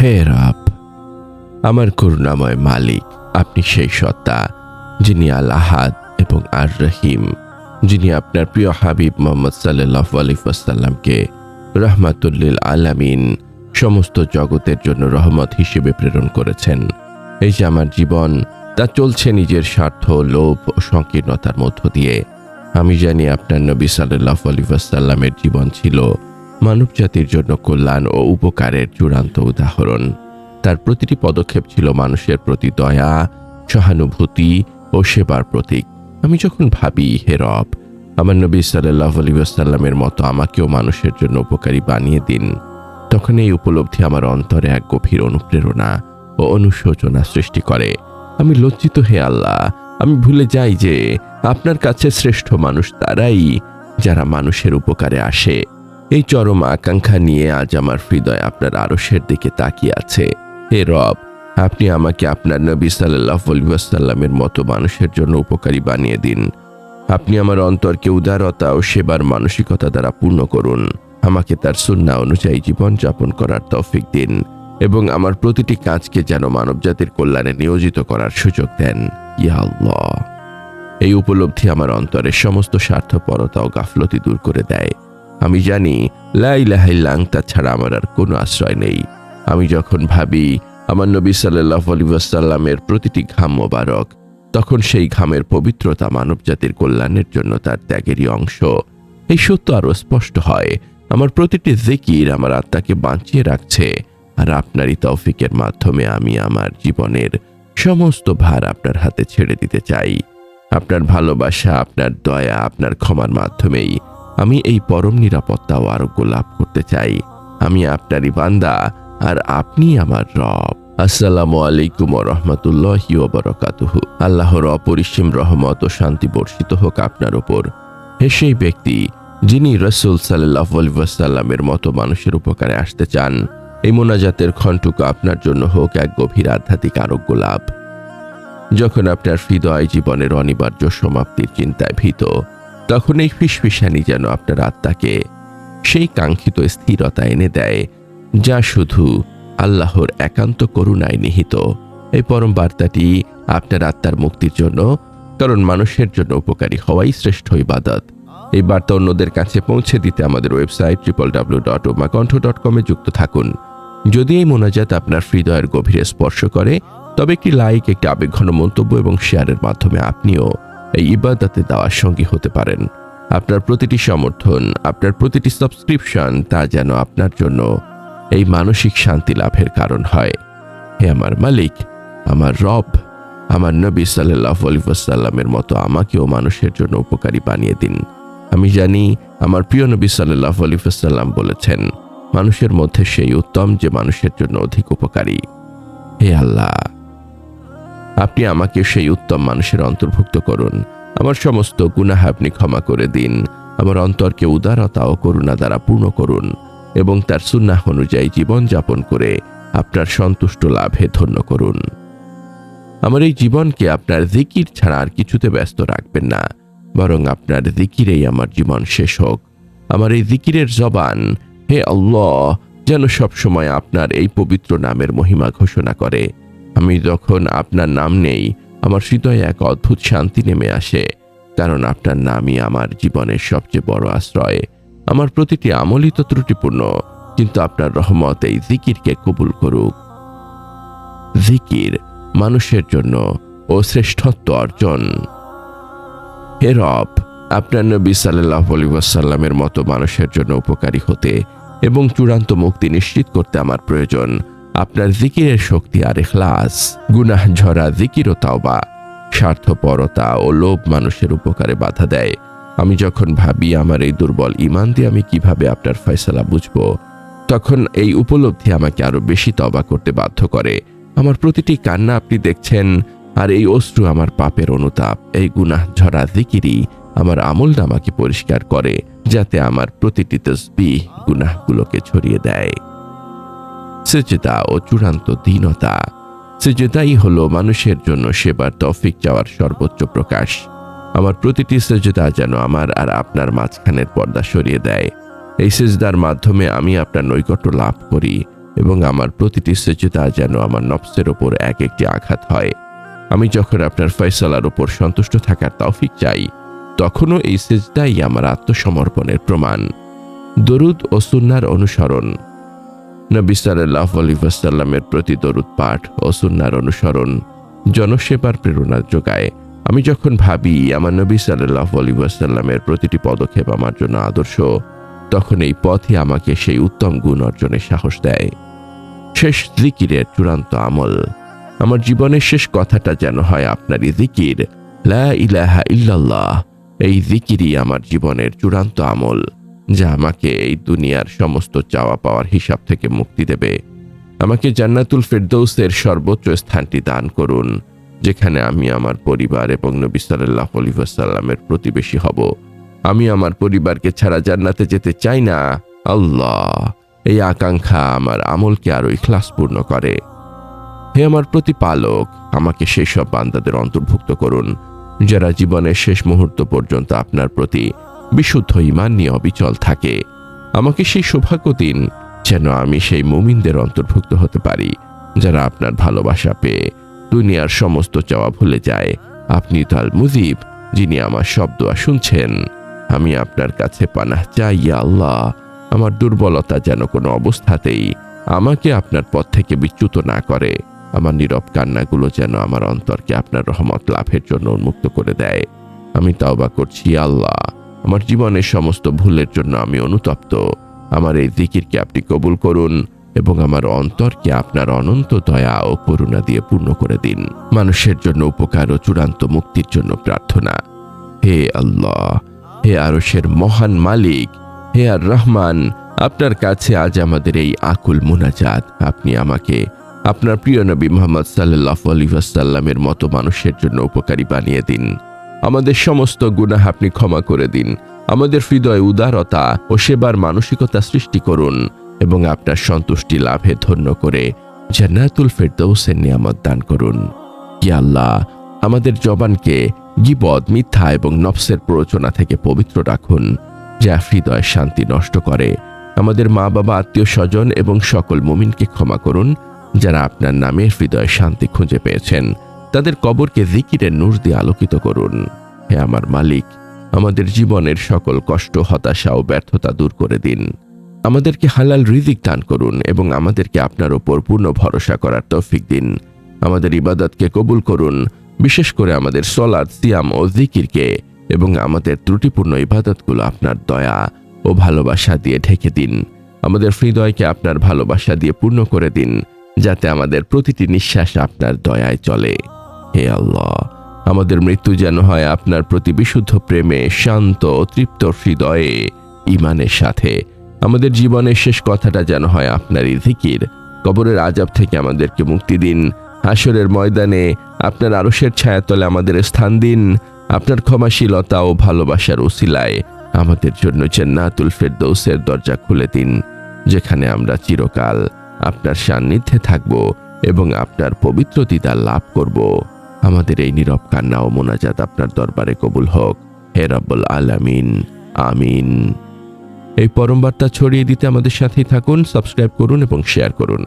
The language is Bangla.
হে রব, আমার করুণাময় মালিক, আপনি সেই সত্তা যিনি আল আহাদ এবং আর রহিম, যিনি আপনার প্রিয় হাবিব মোহাম্মদ সাল্লাল্লাহু আলাইহি ওয়াসাল্লামকে রাহমাতুল আলামিন, সমস্ত জগতের জন্য রহমত হিসেবে প্রেরণ করেছেন। এই যে আমার জীবন, তা চলছে নিজের স্বার্থ, লোভ ও সংকীর্ণতার মধ্য দিয়ে। আমি জানি আপনার নবী সাল্লাল্লাহু আলাইহি ওয়াসাল্লামের জীবন ছিল মানবজাতির জন্য কল্যাণ ও উপকারের চূড়ান্ত উদাহরণ। তার প্রতিটি পদক্ষেপ ছিল মানুষের প্রতি দয়া, সহানুভূতি ও সেবার প্রতীক। আমি যখন ভাবি, হে রব, আমার নবী সাল্লাল্লাহু আলাইহি ওয়াসাল্লামের মতো আমাকেও মানুষের জন্য উপকারী বানিয়ে দিন, তখন এই উপলব্ধি আমার অন্তরে এক গভীর অনুপ্রেরণা ও অনুশোচনা সৃষ্টি করে। আমি লজ্জিত, হে আল্লাহ, আমি ভুলে যাই যে আপনার কাছে শ্রেষ্ঠ মানুষ তারাই যারা মানুষের উপকারে আসে। এই চরম আকাঙ্ক্ষা নিয়ে আজ আমার হৃদয় আপনার আরশের দিকে তাকিয়ে আছে। হে রব, আপনি আমাকে আপনার নবী সাল্লাল্লাহু আলাইহি ওয়াসাল্লামের মতো মানুষের জন্য উপকারী বানিয়ে দিন। আপনি আমার অন্তরকে উদারতা ও সেবার মানসিকতা দ্বারা পূর্ণ করুন। আমাকে তার সুন্নাহ অনুযায়ী জীবন যাপন করার তৌফিক দিন এবং আমার প্রতিটি কাজকে যেন মানবজাতির কল্যাণে নিয়োজিত করার সুযোগ দেন, ইয়া আল্লাহ। এই উপলব্ধি আমার অন্তরের সমস্ত স্বার্থপরতা ও গাফলতি দূর করে দেয়। আমি জানি লা ইলাহা ইল্লা আনতা ছাড়া আমার আর কোনো আশ্রয় নেই। আমি যখন ভাবি আমার নবী সাল্লাল্লাহু আলাইহি ওয়াসাল্লামের প্রতিটি ঘাম মোবারক, তখন সেই ঘামের পবিত্রতা মানবজাতির কল্যাণের জন্য তার ত্যাগেরই অংশ। এই সত্য আরো স্পষ্ট হয়। আমার প্রতিটি জিকির আমার আত্মাকে বাঁচিয়ে রাখছে, আর আপনারই তৌফিকের মাধ্যমে আমি আমার জীবনের সমস্ত ভার আপনার হাতে ছেড়ে দিতে চাই। আপনার ভালোবাসা, আপনার দয়া, আপনার ক্ষমার মাধ্যমেই আমি এই পরম নিরাপত্তা ও আরোগ্য লাভ করতে চাই। আমি আপনারই বান্দা, আর আপনি আমার রব। আসসালামু আলাইকুম ওয়া রাহমাতুল্লাহি ওয়া বারাকাতুহু। আল্লাহর অপরিসীম রহমত ও শান্তি বর্ষিত হোক আপনার উপর। হে সেই ব্যক্তি যিনি রাসূল সাল্লাল্লাহু আলাইহি ওয়াসাল্লামের মতো মানুষের উপকারে আসতে চান, এই মোনাজাতের ক্ষণটুকু আপনার জন্য হোক এক গভীর আধ্যাত্মিক আরোগ্য লাভ। যখন আপনার হৃদয় জীবনের অনিবার্য সমাপ্তির চিন্তায় ভীত, তখন এই ফিসফিসানি যেন আপনার আত্মাকে সেই কাঙ্ক্ষিত স্থিরতা এনে দেয়, যা শুধু আল্লাহর একান্ত করুণায় নিহিত। এই পরম বার্তাটি আপনার আত্মার মুক্তির জন্য, কারণ মানুষের জন্য উপকারী হওয়াই শ্রেষ্ঠ ইবাদত। এই বার্তা অন্যদের কাছে পৌঁছে দিতে আমাদের ওয়েবসাইট www.umakontho.com এ যুক্ত থাকুন। যদি এই মোনাজাত আপনার হৃদয়ের গভীরে স্পর্শ করে, তবে একটি লাইক, একটি আবেগঘন মন্তব্য এবং শেয়ারের মাধ্যমে আপনিও এই ইবাদতে দেওয়ার সঙ্গী হতে পারেন। আপনার প্রতিটি সমর্থন, আপনার প্রতিটি সাবস্ক্রিপশন, তা যেন আপনার জন্য এই মানসিক শান্তি লাভের কারণ হয়। হে আমার মালিক, আমার রব, আমার নবী সাল্লাল্লাহু আলাইহি ওয়াসাল্লামের মতো আমাকেও মানুষের জন্য উপকারী বানিয়ে দিন। আমি জানি আমার প্রিয় নবী সাল্লাল্লাহু আলাইহি ওয়াসাল্লাম বলেছেন, মানুষের মধ্যে সেই উত্তম যে মানুষের জন্য অধিক উপকারী। হে আল্লাহ, আপনি আমাকে সেই উত্তম মানুষের অন্তর্ভুক্ত করুন। আমার সমস্ত গুনাহ আপনি ক্ষমা করে দিন। আমার অন্তরকে উদারতা ও করুণা দ্বারা পূর্ণ করুন এবং তার সুন্নাহ অনুযায়ী জীবন যাপন করে আপনার সন্তুষ্ট লাভে ধন্য করুন। আমার এই জীবনকে আপনার জিকির ছাড়া আর কিছুতে ব্যস্ত রাখবেন না, বরং আপনার জিকিরেই আমার জীবন শেষ হোক। আমার এই জিকিরের জবান, হে আল্লাহ, যেন সবসময় আপনার এই পবিত্র নামের মহিমা ঘোষণা করে। আমি যখন আপনার নাম নেই, আমার হৃদয়ে এক অদ্ভুত শান্তি নেমে আসে, কারণ আপনার নামই আমার জীবনের সবচেয়ে বড় আশ্রয়। আমার প্রতিটি আমলই তো ত্রুটিপূর্ণ, কিন্তু আপনার রহমত এই জিকিরকে কবুল করুক। জিকির মানুষের জন্য ও শ্রেষ্ঠত্ব অর্জন। হে রব, আপনার নবী সাল্লাল্লাহু আলাইহি ওয়াসাল্লামের মতো মানুষের জন্য উপকারী হতে এবং চূড়ান্ত মুক্তি নিশ্চিত করতে আমার প্রয়োজন আপনার জিকিরের শক্তি আর ইখলাস। গুনাহ ঝরা জিকির ও তাওবা, স্বার্থপরতা ও লোভ মানুষের উপকারে বাধা দেয়। আমি যখন ভাবি আমার এই দুর্বল ঈমান দিয়ে আমি কিভাবে আপনার ফয়সালা বুঝব, তখন এই উপলব্ধি আমাকে আরো বেশি তওবা করতে বাধ্য করে। আমার প্রতিটি কান্না আপনি দেখছেন, আর এই অশ্রু আমার পাপের অনুতাপ। এই গুনাহ ঝরা জিকিরই আমার আমলনামাকে পরিষ্কার করে, যাতে আমার প্রতিটি তাসবিহ গুনাহগুলোকে ছড়িয়ে দেয়। সিজদা ও চূড়ান্ত দীনতা। সিজদাই হলো মানুষের জন্য সেবার তৌফিক চাওয়ার সর্বোচ্চ প্রকাশ। আমার প্রতিটি সিজদা যেন আমার আর আপনার মাঝখানের পর্দা সরিয়ে দেয়। এই সিজদার মাধ্যমে আমি আপনার নৈকট্য লাভ করি। এবং আমার প্রতিটি সেজদা যেন আমার নফসের ওপর এক একটি আঘাত হয়। আমি যখন আপনার ফয়সালার ওপর সন্তুষ্ট থাকার তৌফিক চাই, তখনও এই সেজদাই আমার আত্মসমর্পণের প্রমাণ। দরুদ ও সুন্নাহর অনুসরণ। নবী সাল্লাল্লাহু আলাইহি ওয়াসাল্লামের প্রতি দরুদ পাঠ ও সুন্নাহর অনুসরণ জনসেবার প্রেরণা যোগায়। আমি যখন ভাবি আমার নবী সাল্লাল্লাহু আলাইহি ওয়াসাল্লামের প্রতিটি পদক্ষেপ আমার জন্য আদর্শ, তখন এই পথই আমাকে সেই উত্তম গুণ অর্জনের সাহস দেয়। শেষ জিকিরের চূড়ান্ত আমল। আমার জীবনের শেষ কথাটা যেন হয় আপনারই জিকির, লা ইলাহা ইল্লাল্লাহ। এই জিকিরই আমার জীবনের চূড়ান্ত আমল, যা আমাকে এই দুনিয়ার সমস্ত চাওয়া পাওয়ার হিসাব থেকে মুক্তি দেবে। আমাকে জান্নাতুল ফেরদৌসের সর্বোচ্চ স্থানটি দান করুন, যেখানে আমি আমার পরিবার এবং নবী সাল্লাল্লাহু আলাইহি ওয়াসাল্লামের প্রতিবেশী হব। আমি আমার পরিবারকে ছাড়া জান্নাতে যেতে চাই না। আল্লাহ, এই আকাঙ্ক্ষা আমার আমলকে আরো ইখলাসপূর্ণ করে। হে আমার প্রতিপালক, আমাকে সেই সব বান্দাদের অন্তর্ভুক্ত করুন যারা জীবনের শেষ মুহূর্ত পর্যন্ত আপনার প্রতি বিশুদ্ধ ঈমান নিয়ে অবিচল থাকে। আমাকে সেই সৌভাগ্য দিন যেন আমি সেই মুমিনদের অন্তর্ভুক্ত হতে পারি যারা আপনার ভালোবাসা পেয়ে দুনিয়ার সমস্ত চাওয়া ভুলে যায়। আপনি তো আল মুজিব, যিনি আমার সব দোয়া শুনছেন। আমি আপনার কাছে পানাহ চাই, ইয়া আল্লাহ। আমার দুর্বলতা যেন কোনো অবস্থাতেই আমাকে আপনার পথ থেকে বিচ্যুত না করে। আমার নীরব কান্নাগুলো যেন আমার অন্তরকে আপনার রহমত লাভের জন্য উন্মুক্ত করে দেয়। আমি তাওবা করছি, আল্লাহ। আমার জীবনের সমস্ত ভুলের জন্য আমি অনুতপ্ত। আমার এই জিকিরকে আপনি কবুল করুন এবং আমার অন্তরকে আপনার অনন্ত দয়া ও করুণা দিয়ে পূর্ণ করে দিন। মানুষের জন্য উপকার ও চূড়ান্ত মুক্তির জন্য প্রার্থনা। হে আল্লাহ, হে আরশের মহান মালিক, হে আর রহমান, আপনার কাছে আজ আমাদের এই আকুল মুনাজাত। আপনি আমাকে আপনার প্রিয় নবী মুহাম্মদ সাল্লাল্লাহু আলাইহি ওয়াসাল্লামের মতো মানুষের জন্য উপকারী বানিয়ে দিন। আমাদের সমস্ত গুনাহ আপনি ক্ষমা করে দিন। আমাদের হৃদয়ে উদারতা ও সেবার মানসিকতা সৃষ্টি করুন এবং আপনার সন্তুষ্টি লাভে ধন্য করে জান্নাতুল ফেরদৌসের নিয়ামত দান করুন। ইয়া আল্লাহ, আমাদের জবানকে গীবত, মিথ্যা এবং নফসের প্ররোচনা থেকে পবিত্র রাখুন, যা হৃদয়ের শান্তি নষ্ট করে। আমাদের মা বাবা, আত্মীয় স্বজন এবং সকল মুমিনকে ক্ষমা করুন যারা আপনার নামে হৃদয়ে শান্তি খুঁজে পেয়েছেন। তাদের কবরকে জিকিরের নূর দিয়ে আলোকিত করুন। হে আমার মালিক, আমাদের জীবনের সকল কষ্ট, হতাশা ও ব্যর্থতা দূর করে দিন। আমাদেরকে হালাল রিজিক দান করুন এবং আমাদেরকে আপনার ওপর পূর্ণ ভরসা করার তৌফিক দিন। আমাদের ইবাদতকে কবুল করুন, বিশেষ করে আমাদের সলাত, সিয়াম ও জিকিরকে, এবং আমাদের ত্রুটিপূর্ণ ইবাদতগুলো আপনার দয়া ও ভালোবাসা দিয়ে ঢেকে দিন। আমাদের হৃদয়কে আপনার ভালোবাসা দিয়ে পূর্ণ করে দিন, যাতে আমাদের প্রতিটি নিঃশ্বাস আপনার দয়ায় চলে। হে আল্লাহ, আমাদের মৃত্যু যেন হয় আপনার প্রতি বিশুদ্ধ প্রেমে, শান্ত ও তৃপ্ত হৃদয়ে, ঈমানের সাথে। আমাদের জীবনের শেষ কথাটা যেন হয় আপনারই জিকির। কবরের আযাব থেকে আমাদেরকে মুক্তি দিন। হাসরের ময়দানে আপনার আরশের ছায়াতলে আমাদের স্থান দিন। আপনার ক্ষমাশীলতা ও ভালোবাসার উসিলায় আমাদের জন্য জান্নাতুল ফেরদৌসের দরজা খুলে দিন, যেখানে আমরা চিরকাল আপনার সান্নিধ্যে থাকব এবং আপনার পবিত্র দিদার লাভ করব। আমাদের এই নীরব কান্না ও মোনাজাত আপনার দরবারে কবুল হোক, হে রব্বুল আলামিন। আমিন। এই পরম বার্তা ছড়িয়ে দিতে আমাদের সাথেই থাকুন, সাবস্ক্রাইব করুন এবং শেয়ার করুন।